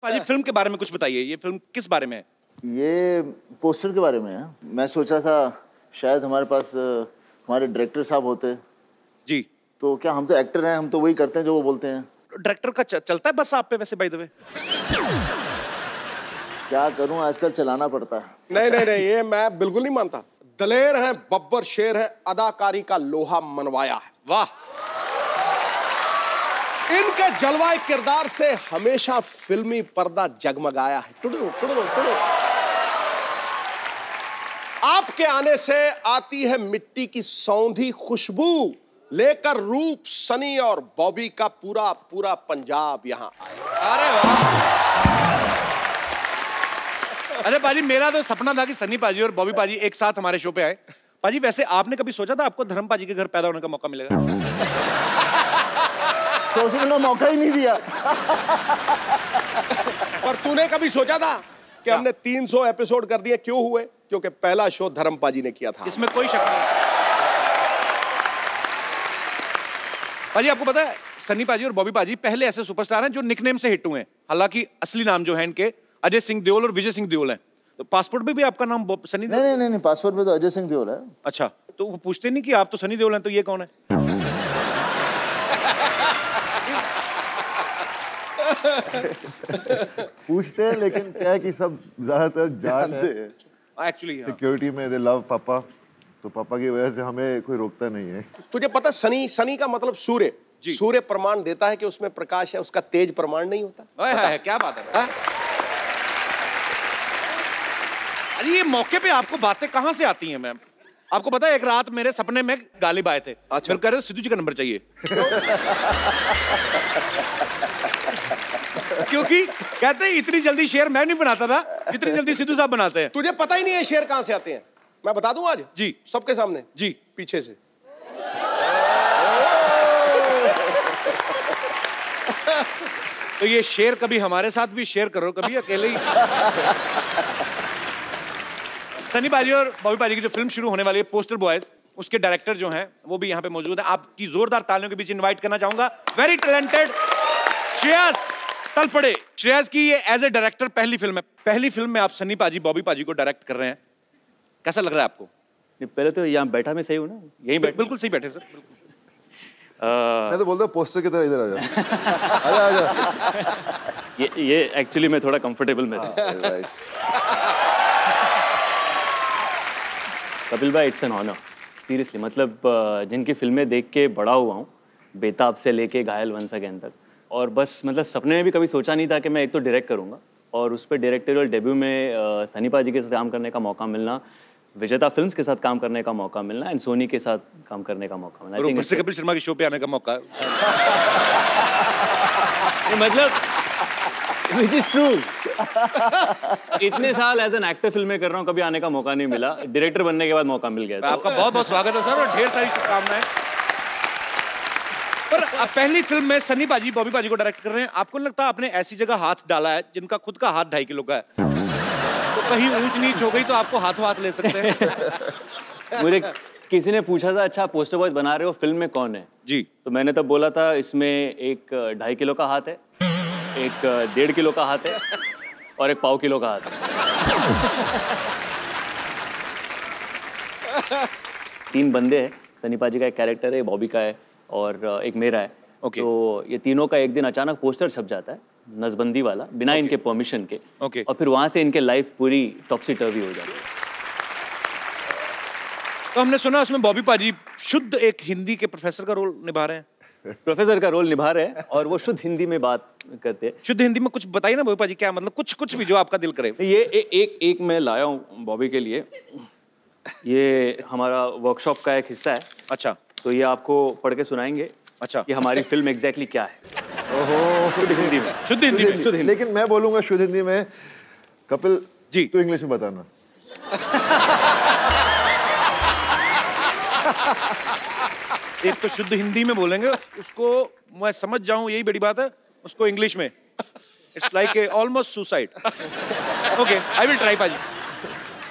पाजी फिल्म के बारे में कुछ बताइए, ये फिल्म किस बारे में है? ये पोस्टर के बारे में है। मैं सोच रहा था शायद हमारे पास हमारे डायरेक्टर साहब होते जी, तो क्या हम तो एक्टर हैं, हम तो वही करते हैं जो वो बोलते हैं। डायरेक्टर का चलता है बस आप पे वैसे बाय द वे? क्या करूं, आजकल चलाना पड़ता है। नहीं नहीं नहीं, ये मैं बिल्कुल नहीं मानता। दलेर है, बब्बर शेर है, अदाकारी का लोहा मनवाया है। वाह, इनके जलवाए किरदार से हमेशा फिल्मी पर्दा जगमगाया है। टुडू टुडू टुडू। आपके आने से आती है मिट्टी की सौंधी खुशबू, लेकर रूप सनी और बॉबी का पूरा पूरा पंजाब यहाँ आया। अरे वाह। अरे पाजी, मेरा तो सपना था कि सनी पाजी और बॉबी पाजी एक साथ हमारे शो पे आए। पाजी वैसे आपने कभी सोचा था आपको धर्म पाजी के घर पैदा होने का मौका मिलेगा? सोचने का मौका ही नहीं दिया। पर तूने कभी सोचा था कि हमने 300 एपिसोड कर दिए? क्यों हुए? क्योंकि पहला शो धर्म पाजी ने किया था। इसमें कोई शक नहीं। पाजी आपको पता है सनी पाजी और बॉबी पाजी पहले ऐसे सुपरस्टार हैं जो निकनेम से हिट हुए हैं। हालांकि असली नाम जो है इनके अजय सिंह देओल और विजय सिंह देओल है। तो पासपोर्ट पे भी आपका नाम सनी देओल? नहीं नहीं नहीं, पासपोर्ट में तो अजय सिंह देओल है। अच्छा, तो वो पूछते नहीं कि आप तो सनी देओल हैं, तो ये कौन है? पूछते हैं, लेकिन क्या है कि सब ज्यादातर जानते हैं। एक्चुअली सिक्योरिटी में दे लव पापा, तो पापा की वजह से हमें कोई रोकता नहीं है। तुझे पता सनी, सनी का मतलब सूर्य। सूर्य प्रमाण देता है कि उसमें प्रकाश है, उसका तेज प्रमाण नहीं होता। है, क्या बात है। अरे ये मौके पे आपको बातें कहां से आती हैं मैम? आपको पता है एक रात मेरे सपने में गालिब आए थे। अच्छा। फिर कह रहे सिद्धू जी का नंबर चाहिए। क्योंकि कहते हैं इतनी जल्दी शेर मैं नहीं बनाता था जितनी जल्दी सिद्धू साहब बनाते हैं। तुझे पता ही नहीं है शेर कहां से आते हैं? मैं बता दूं आज जी, सबके सामने। जी, पीछे से। तो ये शेर कभी हमारे साथ भी शेयर करो, कभी अकेले ही। सनी पाजी और बॉबी पाजी की जो फिल्म शुरू होने वाली है पोस्टर बॉयज, उसके डायरेक्टर जो हैं वो भी यहाँ पे मौजूद हैं। आपकी जोरदार तालियों के बीच इनवाइट करना चाहूंगा वेरी टैलेंटेड श्रेयस तलपड़े। श्रेयस की ये एज ए डायरेक्टर पहली फिल्म है। पहली फिल्म में आप सनी पाजी बॉबी पाजी को डायरेक्ट कर रहे हैं, कैसा लग रहा है आपको? पहले तो यहाँ बैठा मैं सही हूँ ना? यही बैठ बिल्कुल सही बैठे सर। मैं तो बोलता हूँ पोस्टर की तरह इधर आ जा। आजा आजा। ये एक्चुअली मैं थोड़ा कंफर्टेबल में था। कपिल भाई, इट्स एन ऑनर सीरियसली। मतलब जिनकी फिल्में देख के बड़ा हुआ हूँ, बेताब से लेके घायल वंस अगेन तक, और बस मतलब सपने में भी कभी सोचा नहीं था कि मैं एक तो डायरेक्ट करूँगा और उस पर डायरेक्टोरियल डेब्यू में सनी पाजी के साथ काम करने का मौका मिलना, विजेता फिल्म्स के साथ काम करने का मौका मिलना एंड सोनी के साथ काम करने का मौका मिलना। और ऊपर से कपिल शर्मा के शो पे आने का मौका। मतलब which is true। इतने साल एज एन एक्टर फिल्में कर रहा हूँ, कभी आने का मौका नहीं मिला। डायरेक्टर बनने के बाद मौका मिल गया। आपका बहुत बहुत स्वागत है सर और ढेर सारी शुभकामनाएं। पर अब पहली फिल्म में सनी पाजी बॉबी पाजी को डायरेक्ट कर रहे हैं। आपको लगता है आपने ऐसी जगह हाथ डाला है जिनका खुद का हाथ 2.5 किलो का है, तो कहीं ऊंच नीच हो गई तो आपको हाथों हाथ ले सकते हैं? मुझे किसी ने पूछा था, अच्छा पोस्टर बॉयज बना रहे हो, फिल्म में कौन है? जी, तो मैंने तब बोला था इसमें एक 2.5 किलो का हाथ है, एक 1.5 किलो का हाथ है और एक 1.5 किलो का हाथ है। 3 बंदे हैं। सनी पाजी का एक कैरेक्टर है, बॉबी का है और एक मेरा है। Okay. तो ये तीनों का एक दिन अचानक पोस्टर छप जाता है, नसबंदी वाला, बिना इनके परमिशन के। Okay. और फिर वहां से इनके लाइफ पूरी टॉपसी टर्वी हो जाती है। तो हमने सुना उसमें बॉबी पाजी शुद्ध एक हिंदी के प्रोफेसर का रोल निभा रहे हैं। प्रोफेसर का रोल निभा रहे हैं और वो शुद्ध हिंदी में बात करते हैं। शुद्ध हिंदी में कुछ बताइए ना बॉबी पाजी, क्या मतलब कुछ भी जो आपका दिल करे। ये एक मैं लाया हूँ बॉबी के लिए। ये हमारा वर्कशॉप का एक हिस्सा है। अच्छा, तो ये आपको पढ़ के सुनाएंगे। अच्छा, कि हमारी फिल्म एग्जैक्टली क्या है। ओहो, शुद्ध हिंदी में। शुद्ध हिंदी में। शुद्ध हिंदी। लेकिन मैं बोलूंगा शुद्ध हिंदी में। कपिल जी, तू इंग्लिश में बताना। एक तो शुद्ध हिंदी में बोलेंगे, उसको मैं समझ जाऊं यही बड़ी बात है, उसको इंग्लिश में it's like a almost suicide. Okay, I will try पाजी।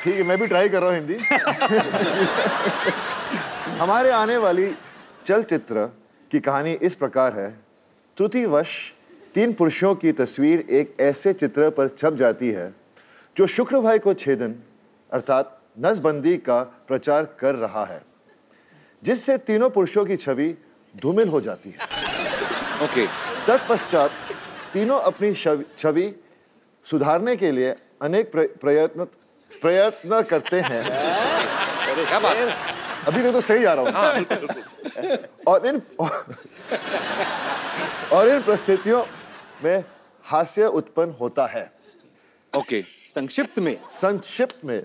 ठीक है, मैं भी ट्राई कर रहा हूँ हिंदी। हमारे आने वाली चलचित्र की कहानी इस प्रकार है। त्रुटिवश 3 पुरुषों की तस्वीर एक ऐसे चित्र पर छप जाती है जो शुक्रवार को छेदन अर्थात नसबंदी का प्रचार कर रहा है, जिससे तीनों पुरुषों की छवि धूमिल हो जाती है। ओके। तत्पश्चात तीनों अपनी छवि सुधारने के लिए अनेक प्रयत्न करते हैं। क्या बात है? अभी तक तो सही आ रहा हूँ। हाँ, बिल्कुल। और इन परिस्थितियों में हास्य उत्पन्न होता है। ओके। संक्षिप्त में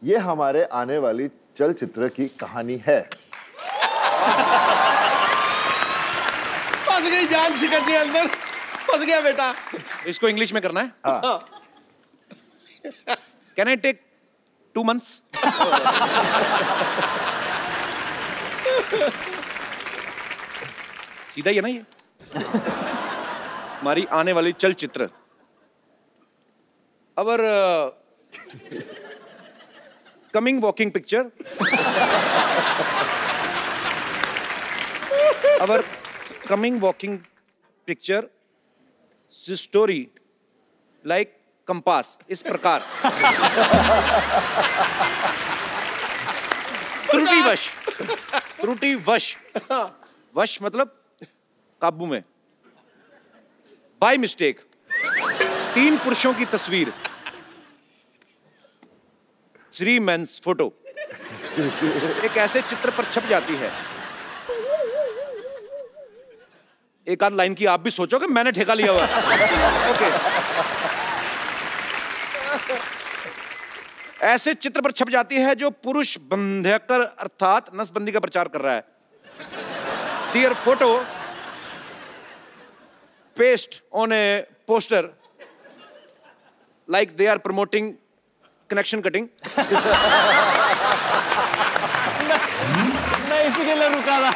ये हमारे आने वाली चलचित्र की कहानी है। फंस गई जान शिकर जी अंदर, फंस गया बेटा। इसको इंग्लिश में करना है? हाँ। Can I take 2 months? सीधा ही है ना ये? हमारी आने वाली चलचित्र our coming walking picture, our coming walking picture story like compass, इस प्रकार। त्रुटिवश वश मतलब काबू में, बाय मिस्टेक 3 पुरुषों की तस्वीर, 3 मेंस फोटो एक ऐसे चित्र पर छप जाती है। एक आध लाइन की आप भी सोचो कि मैंने ठेका लिया हुआ है। ओके। ऐसे चित्र पर छप जाती है जो पुरुष बंध्यकर अर्थात नसबंदी का प्रचार कर रहा है। Dear photo paste on a poster like they are promoting connection cutting. मैं इसी के लिए रुका था।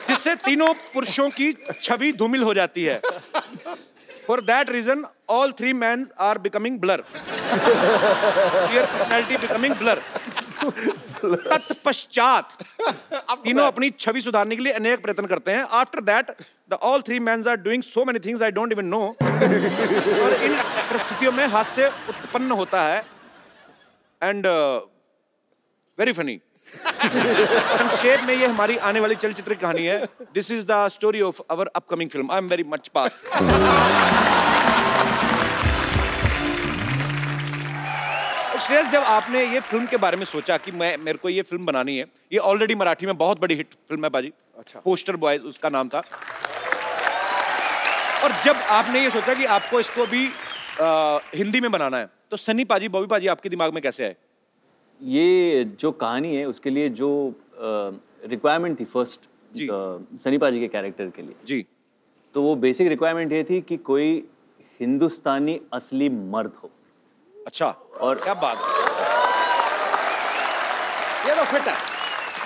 जिससे तीनों पुरुषों की छवि धूमिल हो जाती है। For that reason, all 3 men are becoming blur. Their personality becoming blur. तत्पश्चात तीनों अपनी छवि सुधारने के लिए अनेक प्रयत्न करते हैं। After that, the all 3 men are doing so many things I don't even know. और इन परिस्थितियों में हास्य उत्पन्न होता है and very funny. संक्षेप में ये हमारी आने वाली चलचित्र की कहानी है। This is the story of our upcoming film. I am very much pass. Shreyas, जब आपने ये फिल्म के बारे में सोचा कि मेरे को ये फिल्म बनानी है, ये ऑलरेडी मराठी में बहुत बड़ी हिट फिल्म है बाजी। अच्छा। पोस्टर बॉयज उसका नाम था। और जब आपने ये सोचा कि आपको इसको भी हिंदी में बनाना है, तो सनी पाजी, बॉबी पाजी आपके दिमाग में कैसे आए? ये जो कहानी है उसके लिए जो रिक्वायरमेंट थी फर्स्ट सनी पाजी के कैरेक्टर के लिए जी, तो वो बेसिक रिक्वायरमेंट ये थी कि कोई हिंदुस्तानी असली मर्द हो। अच्छा, और क्या बात है, ये तो फिट है।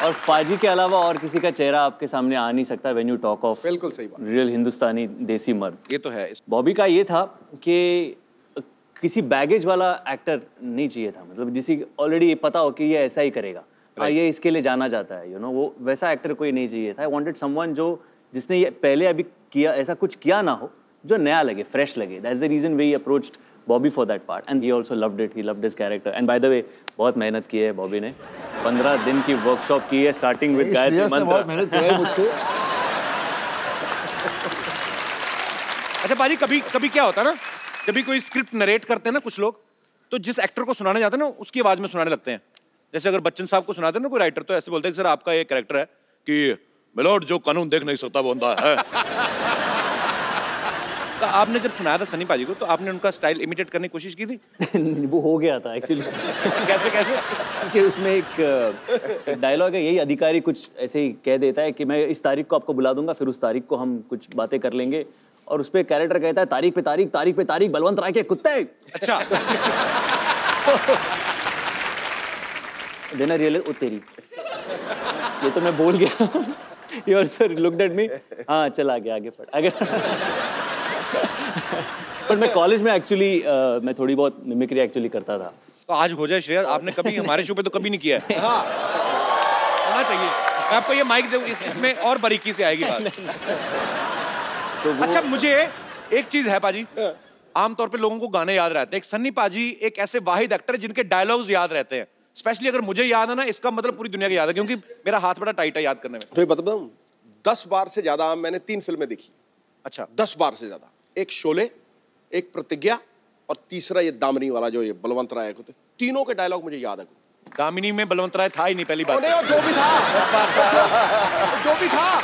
और पाजी के अलावा और किसी का चेहरा आपके सामने आ नहीं सकता व्हेन यू टॉक ऑफ बिल्कुल सही बात, रियल हिंदुस्तानी देसी मर्द। ये तो है। बॉबी का ये था कि किसी बैगेज वाला एक्टर नहीं चाहिए था, मतलब जिसे ऑलरेडी पता हो कि ये ऐसा ही करेगा, हाँ ये इसके लिए जाना जाता है, वो वैसा एक्टर कोई नहीं चाहिए था। आई वांटेड समवन जिसने ये पहले अभी किया, ऐसा कुछ किया ना हो, जो नया लगे, फ्रेश लगे। That's the reason we approached Bobby for that part and he also loved it, he loved his character. And by the way बहुत मेहनत की है बॉबी ने, 15 दिन की वर्कशॉप की है, स्टार्टिंग विद गायत्री मंत्र। बहुत मेहनत की है मुझसे। अच्छा पाजी, कभी क्या होता है ना, जब भी कोई स्क्रिप्ट नरेट करते हैं ना कुछ लोग, तो जिस एक्टर को सुनाने जाते हैं ना उसकी आवाज में सुनाने लगते हैं। जैसे अगर बच्चन साहब को सुनाते हैं ना कोई राइटर, तो ऐसे बोलते हैं कि सर आपका ये कैरेक्टर है कि मिलोड जो कानून देख नहीं सकता वो अंधा है। तो आपने जब सुनाया था सनी पाजी को, तो आपने उनका स्टाइल इमिटेट करने की कोशिश की थी? वो हो गया था एक्चुअली। कैसे कि उसमें एक डायलॉग है, यही अधिकारी कुछ ऐसे ही कह देता है कि मैं इस तारीख को आपको बुला दूंगा, फिर उस तारीख को हम कुछ बातें कर लेंगे, और उस पे कैरेक्टर कहता है तारीख पे तारीख, तारीख पे तारीख, बलवंत राय के कुत्ते। अच्छा। देना रियल तेरी, ये तो मैं बोल गया। Your sir looked at me, हाँ चल आगे पढ़ आगे। पर मैं कॉलेज में एक्चुअली मैं थोड़ी बहुत मिमिक्री एक्चुअली करता था। तो आज हो जाए श्रेया, आपने कभी हमारे शो पे तो कभी नहीं किया है। हाँ। होना चाहिए। मैं आपको ये माइक दूं, इसमें और बारीकी से आएगी बात। तो वो अच्छा, मुझे एक चीज है पाजी, आमतौर पे लोगों को गाने याद रहते हैं। एक सन्नी पाजी एक ऐसे वाहिद एक्टर है जिनके डायलॉग्स याद रहते हैं। स्पेशली अगर मुझे याद है ना, इसका मतलब पूरी दुनिया को याद है, क्योंकि मेरा हाथ बड़ा टाइट है याद करने में। तो ये बताऊं, 10 बार से ज्यादा मैंने 3 फिल्में देखी। अच्छा, 10 बार से ज्यादा। एक शोले, एक प्रतिज्ञा और तीसरा ये दामिनी वाला जो ये बलवंत राय को, तीनों के डायलॉग मुझे याद है। दामिनी में बलवंत राय था ही नहीं, पहली बात। जो भी था, जो भी था,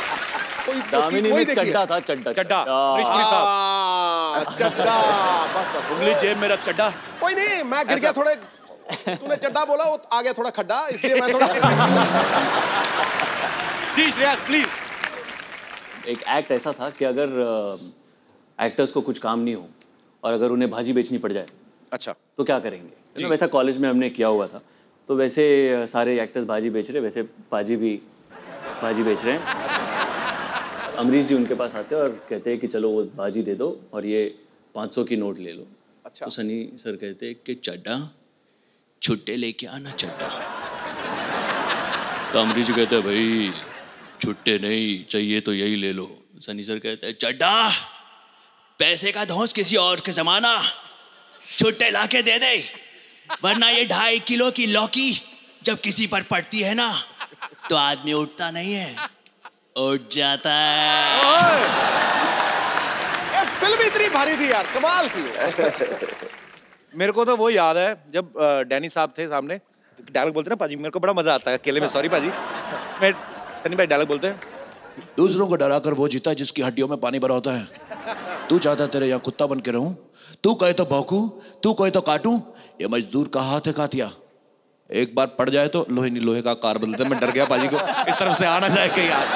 दामिनी में चड्डा था, चड्डा चड्डा, रेशमी साहब, चड्डा, बस उंगली जेब मेरा चड्डा। कोई नहीं, मैं गिर गया थोड़े, तूने चड्डा बोला, वो आ गया थोड़ा खड्डा, इसलिए मैं थोड़ा जी श्रेयस प्लीज। एक एक्ट ऐसा था कि अगर एक्टर्स को कुछ काम नहीं हो और अगर उन्हें भाजी बेचनी पड़ जाए, अच्छा, तो क्या करेंगे। वैसा कॉलेज में हमने किया हुआ था। तो वैसे सारे एक्टर्स भाजी बेच रहे, वैसे पाजी भी भाजी बेच रहे हैं। अमरीश जी उनके पास आते हैं और कहते हैं कि चलो वो भाजी दे दो और ये 500 की नोट ले लो। अच्छा। तो सनी सर कहते हैं कि चड्डा छुट्टे लेके आना चड्डा। तो अमरीश जी कहते हैं भाई छुट्टे नहीं चाहिए तो यही ले लो। सनी सर कहते हैं चड्डा पैसे का धौंस किसी और के जमाना, छुट्टे लाके दे दे, वरना ये 2.5 किलो की लौकी जब किसी पर पड़ती है ना तो आदमी उठता नहीं है, उठ जाता है। ये फिल्म इतनी भारी थी यार, कमाल थी। मेरे को तो वो याद है जब डैनी साहब थे सामने, डायलॉग बोलते ना पाजी, मेरे को बड़ा मजा आता है अकेले में। सॉरी पाजी, इसमें सनी भाई डायलॉग बोलते हैं, दूसरों को डराकर वो जीता जिसकी हड्डियों में पानी भरा होता है। तू चाहता तेरे यहाँ कुत्ता बन के रहूं, तू कहे तो भौंकूं, तू कहे तो काटूं, ये मजदूर का हाथ है कातिया। एक बार पड़ जाए तो लोहे नहीं लोहे का कार बदलते। मैं डर गया पाजी को इस तरफ से आना जाए कहीं यार।